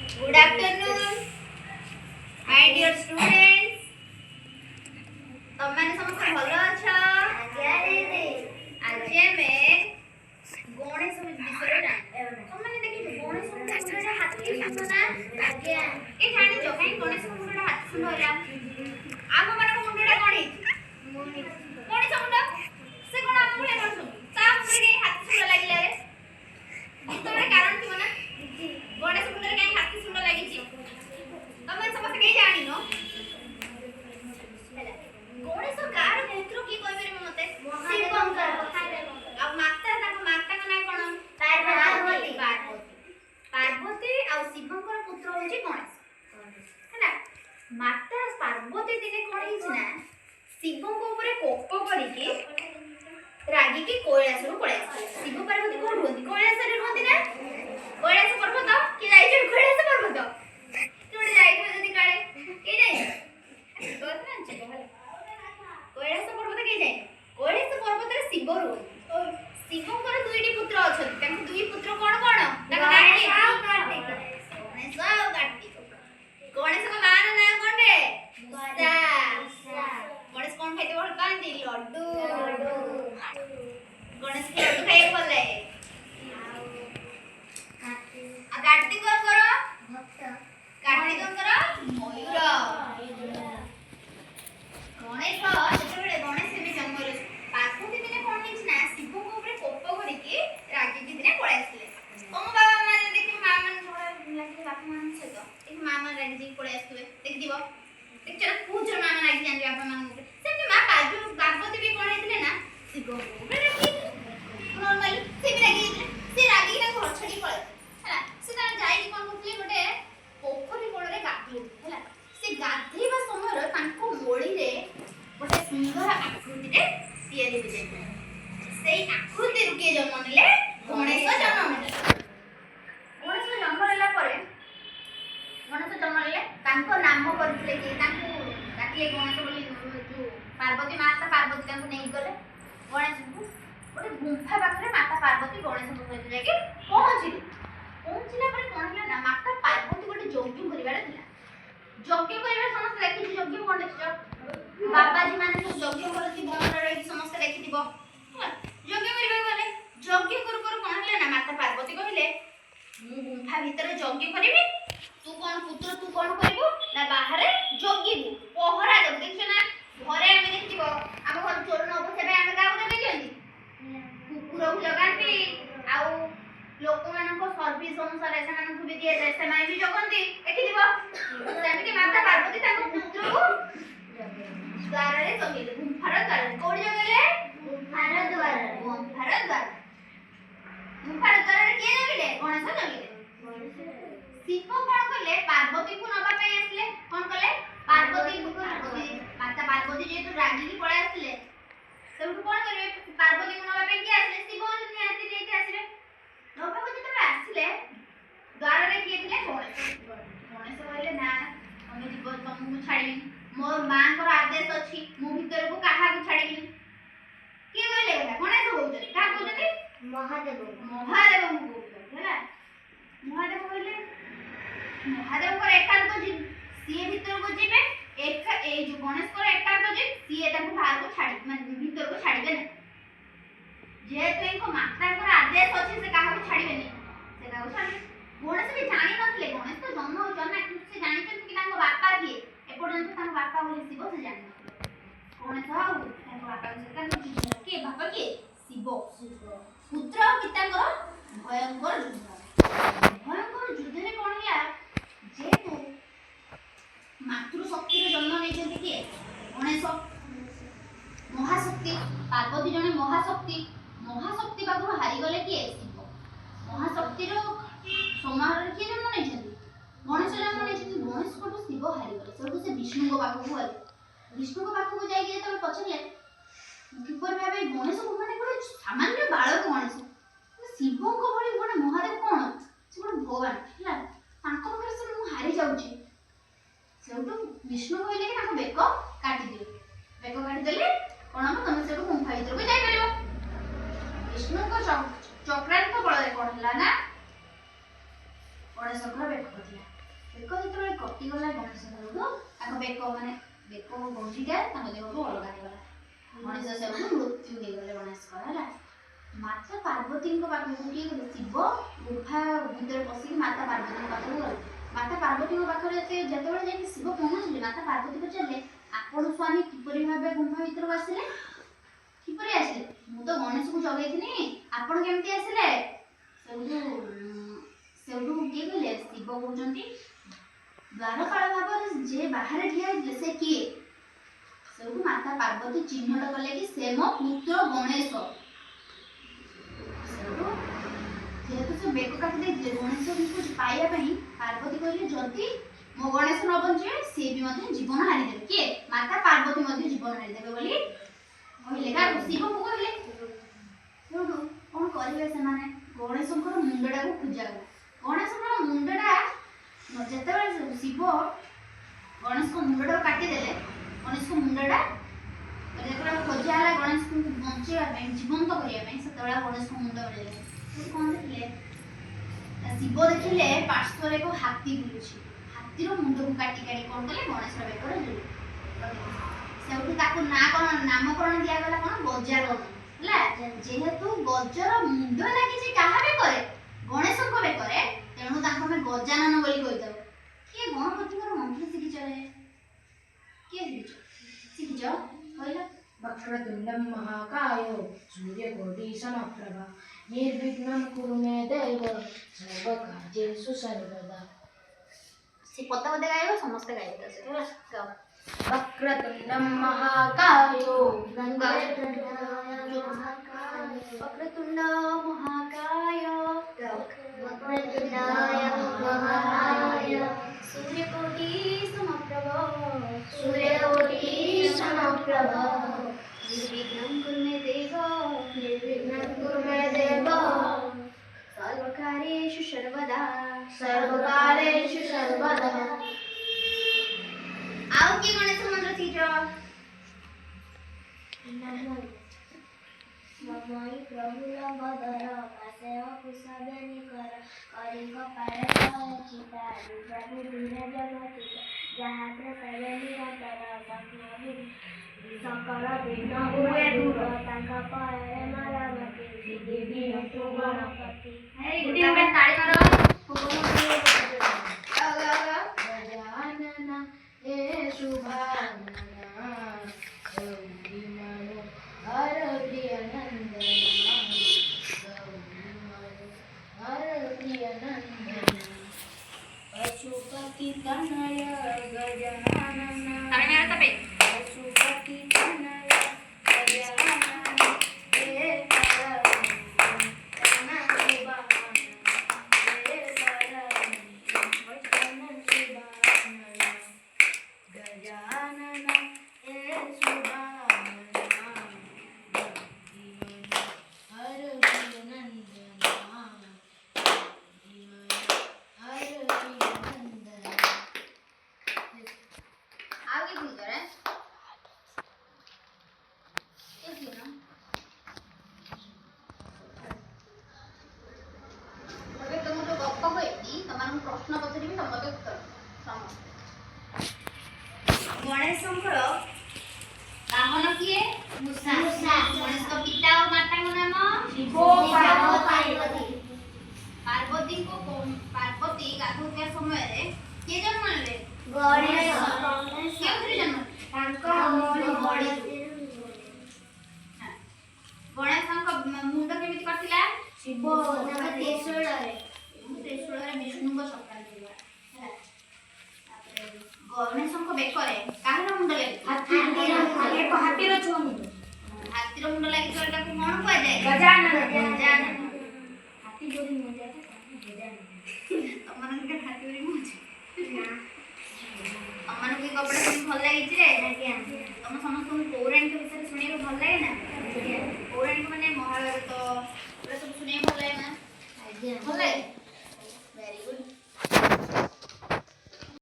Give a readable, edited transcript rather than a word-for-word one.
Good afternoon, my dear students. तमने समस्त भलो अछ? आज आमे गणेश विषय तमने देखि गणेश मुंडे हाथी सुना आज्ञा ए जानि जो काई गणेश मुंडे हाथी सुन होला आम मन मुंडे कोणी गणेश मुंड से कोन आम मुंडे कोन ता मुंडे हाथी सुन लागिला रे तोरे कारण थी ना गणेश मुंडे काई हाथी सुन लागि छी तमने समस्त के जानि नो गणेश कार पुत्र की कहबे मते शिवंकर अब माता का नाम कोन पार्वती पार्वती आ शिवंकर पुत्र होची गणेश हैना माता पार्वती दिने कोन हिच ना शिवंक ऊपर कोप करिके रागी के कैलाश रु पळे शिव पार्वती कोन होती कैलाश रे होती ना कैलाश पर्वत के जाई छ कैलाश पर्वत तोडे जाई छ जदी काळे के जाई दोत ना छ कैलाश पर्वत के जाई कैलाश पर्वत रे शिव रु शिवंकर दुईटी पुत्र अछन ताके दुई पुत्र कोन कोन ताके कार्तिक गणेश और कार्तिक गणेश का मान ना कोन रे मुसा गणेश कोन खाइते भल पांती लड्डू गणेश के लड्डू खाइए भल लागे आ कार्तिक करो भक्त कार्तिक करो मयूर गणेश जेतेबेले गणेश भी जन्म रे पार्वती दिने कोन हिच ना शिव को ऊपर कोप करिके रागी के दिने पळे आसले ओम बाबा माने देखि मां मन थोड़ा लागे बाप मान से तो एक मां मन रागी जी पळे आसुवे देख दिबो देख चला पूछ मां मन रागी जान बाप मान सेमति मां पार्वती भी कोन हेतले ना शिव को ऊपर रागी नॉर्मली से भी रागी से रागी ना घर छडी पळे हैला से ता जाई कोन होतले गोटे पोखरी कोण रे गाधी हैला से गाधीबा समय तांको मोळी रे गोटे सुंदर आकृति रे तैयारी हो जाय सेई आकृति रु के जन्म नेले गणेश जन्म नेले गणेश जन्म नेला परे गणेश जन्म नेले तांको नाम करथिले कि तांको डाकले गणेश बोली जो पार्वती माता पार्वती तांको नै गले गणेश गोटे गुंफा पाखरे माता पार्वती गणेश को कहले कि पहुंचिला परे कोन होला ना माता पार्वती गोटे यज्ञ करिवार थिला यज्ञ करिवार समस्त देखि यज्ञ कोन देखियो बाबाजी माने तो यज्ञ करथि बनर रे समस्त देखिथिबो यज्ञ करिबा गले यज्ञ कर कोन होला ना माता पार्वती कहले मु गुंफा भीतर यज्ञ करिबि तू कोन पुत्र तू कोन करिबो ना बाहर यज्ञ पहरा देब देखछ ना घरे आमे देखिबो हम घर चोर न हो सेबे आमे गाउ देबे केंदी कुकुर को लगांती आउ लोक मानको सर्विस अनुसार ऐसा मानको भी दिए जाय से माने भी जगंती देखिदिबो सेमिति माता पार्वती ताको पुत्र को द्वार रे जगेले गुंफार द्वार कोडी जगेले गुंफार द्वार रे के जगेले गणेश जगेले शिव कोन कले पार्वती को नबा पे आसले कोन कले पार्वती माता पार्वती जे तो रागी की पळे आसले सेउटु कोन करबे पार्वती को नबा पे के आसले शिव निहाती लेके आसले नबा को जे आसले द्वार रे के थिले गणेश कहले ना हम जीव तुमको छाड़ी मोर मां को आदेश अछि मु भीतर को काहा को छाड़ी के कहले गणेश होउछरी का कहते महादेव मु कहला महादेव कहले महादेव को एकांत जी सीए भीतर को जीवे एक ए जो गणेश को एकांत जी सीए ताको बाहर को छाड़ी माने भीतर को छाड़ीबे ना जे तो इनको माता को आदेश अछि से काहा को छाड़ीबे नहीं से काहा को छाड़ी गणेश भी जानि नथले गणेश तो जन्म हो जन्म से जानि कि ताको बापा किए एपर्यंत ताको बापा बोली शिव से जानि गणेश हाउ ताको बापा से ताको के बापा के शिव पुत्र और पिता को भयंकर युद्ध रे कोन हिला जे तू मातृ शक्ति रे जन्म नै जंती के गणेश महाशक्ति पार्वती जने महाशक्ति बागु हारि गले के शिव महाशक्ति रो समारोह रे के जन्म नै जंती गणेश जन्म नै जंती गणेश को शिव हारि गले सब से विष्णु को बागु गले विष्णु को बागु जाई के तो पछले किपर भाबे गणेश को माने कोन सामान्य बालक गणेश शिव को भली कोन महादेव कोन से कोन भगवान हैला तांको पाखरे से मु हारि जाउची सेउटु विष्णु कहले कि ताको बेक काटी देले कोन हम तमे सेटु गुंफा भीतर को जाई परबो विष्णु को चक्रांत बळ रे कोन हला ना गणेश को बेक कथिला ବେକ ଯେତେବେଳେ କଟିଗଲା ଗଣେଶଙ୍କଠୁ ତାଙ୍କ ବେକ ମାନେ ବେକ ଗଣ୍ଠିଟା ତାଙ୍କ ଦେହରୁ ଅଲଗା ହେଇଗଲା। ଗଣେଶ ସେଠୁ ମୃତ୍ୟୁ ହେଇଗଲେ ଗଣେଶଙ୍କର ହେଲା। ମାତା ପାର୍ବତୀଙ୍କ ପାଖକୁ କିଏ ଗଲେ? ଶିବ ଗୁମ୍ଫା ଭିତରେ ପଶିକି ମାତା ପାର୍ବତୀଙ୍କ ପାଖକୁ ଗଲେ। ମାତା ପାର୍ବତୀଙ୍କ ପାଖରେ ଯେତେବେଳେ ଯାଇକି ଶିବ ପହଞ୍ଚିଲେ ମାତା ପାର୍ବତୀ ପଚାରିଲେ ଆପଣ ସ୍ୱାମୀ କିପରି ଭାବେ ଗୁମ୍ଫା ଭିତରକୁ ଆସିଲେ? କିପରି ଆସିଲେ? ମୁଁ ତ ଗଣେଶକୁ ଜଗେଇଥିଲି, ଆପଣ କେମିତି ଆସିଲେ? ସେଉଠୁ କିଏ କହିଲେ? ଶିବ କହୁଛନ୍ତି ଦ୍ୱାରପାଳ ଭାବରେ ଯେ ବାହାରେ ଠିଆ ହେଇଥିଲେ ସେ କିଏ? ସେଉଠୁ ମାତା ପାର୍ବତୀ ଚିହ୍ନଟ କଲେ କି ସେ ମୋ ପୁତ୍ର ଗଣେଶ। ସେଉଠୁ ଯେହେତୁ ସେ ବେକ କାଟି ଦେଇଥିଲେ ଗଣେଶଙ୍କୁ ପାଇବା ପାଇଁ ପାର୍ବତୀ କହିଲେ ଯଦି ମୋ ଗଣେଶ ନ ବଞ୍ଚିବେ ସିଏ ବି ମଧ୍ୟ ଜୀବନ ହାରିଦେବେ। କିଏ? ମାତା ପାର୍ବତୀ ମଧ୍ୟ ଜୀବନ ହାରିଦେବେ ବୋଲି କହିଲେ। କାହାକୁ? ଶିବକୁ କହିଲେ। ସେଉଠୁ କଣ କରିବେ ସେମାନେ? ଗଣେଶଙ୍କର ମୁଣ୍ଡଟାକୁ ପୂଜା କଲେ। ଗଣେଶଙ୍କର ମୁଣ୍ଡଟା ଯେତେବେଳେ ଶିବ ଗଣେଶଙ୍କ ମୁଣ୍ଡଟାକୁ କାଟିଦେଲେ ଗଣେଶଙ୍କ ମୁଣ୍ଡଟା ଯେତେବେଳେ ଖୋଜା ହେଲା ଗଣେଶଙ୍କୁ ବଞ୍ଚେଇବା ପାଇଁ ଜୀବନ୍ତ କରିବା ପାଇଁ ସେତେବେଳେ ଗଣେଶଙ୍କ ମୁଣ୍ଡ ମିଳିଲେ। କଣ ଦେଖିଲେ? ଶିବ ଦେଖିଲେ ପାର୍ଶ୍ୱରେ ଏକ ହାତୀ ବୁଲୁଛି। ହାତୀର ମୁଣ୍ଡକୁ କାଟି କାଟି କଣ କଲେ? ଗଣେଶର ବେକରେ ଦେଲେ। ସେଉଠୁ ତାକୁ ନାମକରଣ ଦିଆଗଲା କଣ? ଗଜାନନ ହେଲା। ଯେହେତୁ ଗଜର ମୁଣ୍ଡ ଲାଗିଛି କାହା ବେକରେ? ଗଣେଶଙ୍କ ବେକରେ, ତେଣୁ ତାଙ୍କୁ ଆମେ ଗଜାନନ ବୋଲି କହିଥାଉ। କିଏ ଗଣପତିଙ୍କର ମନ୍ତ୍ର ଶିଖିଛ? କିଏ ଶିଖିଛ କହିଲ? वक्रतुण्डं महाकाय सूर्यकोटि समप्रभा निर्विघ्नं कुरु मे देव सर्वकार्येषु सर्वदा। ସେ ପଦ ପଦେ ଗାଇବ, ସମସ୍ତେ ଗାଇବେ ହେଲା। ଗାଅ। वक्रतुण्डं महाकाय वक्रतुण्ड महाकाय सूर्यकोटि समप्रभ निर्विघ्नं कुरु मे देव सर्वकार्येषु सर्वदा। ଆଉ କିଏ ଗଣେଶ ମନ୍ତ୍ର ଶିଖିଛ? नमोई प्रभु लंबोदर कासेव कुशबेनी कर करिंग पारस चिता प्रभु दीन जगति जहाँ प्रसाद निरंतर सकल विघ्न हुए दूर तांका पाए मालावती सिद्धि दियंतु गणपति। ताली मारो। गजानन हे शुभानना गौरी मनो हर प्रियनंदना हर प्रियनंदना पशुपति तनय गजानन पशुपति तनय गजानन हे प्रश्न पचारि समस्त उत्तर गणेशଙ୍କର ବାହନ କିଏ? ମୂଷା। ଗଣେଶଙ୍କ ପିତା ଓ ମାତାଙ୍କ ନାମ? ଶିବ ପାର୍ବତୀ। ପାର୍ବତୀ ଗାଧୋଉଥିବା ସମୟରେ କିଏ ଜନ୍ମ ନେଲେ? गणेश। କେଉଁଥିରେ ଜନ୍ମ? ଗଣେଶଙ୍କ ମୁଣ୍ଡ କେମିତି କଟିଲା? शिव त्रिशूଳରେ ବିଷ୍ଣୁଙ୍କ ସକାଳ ଥିଲା ହେଲା। ତାପରେ ଗଣେଶଙ୍କ ବେକରେ କାହାର ମୁଣ୍ଡ ଲାଗିଛି? ହାତୀର ଛୁଆ ମୁଣ୍ଡ। ହାତୀର ମୁଣ୍ଡ ଲାଗିଛି ତାକୁ କଣ କୁହାଯାଏ? ଗଜାନନ। ହାତୀ ଯୋଡ଼ି ମୁଣ୍ଡ ତମମାନଙ୍କୁ ହାତୀ ଯୋଡ଼ି ମୁଣ୍ଡ ତମମାନଙ୍କୁ ଏ କପଡ଼ା ଶୁଣି ଭଲ ଲାଗିଛି ରେ? ତମ ସମସ୍ତଙ୍କୁ ପୌରାଣିକ ବିଷୟରେ ଶୁଣିବାକୁ ଭଲ ଲାଗେ ନା? ପୌରାଣିକ ମାନେ ମହାଭାରତ ଏଗୁଡ଼ା ସବୁ ଶୁଣିବାକୁ ଭଲ ଲାଗେ ନା? ଭଲ ଲାଗେ।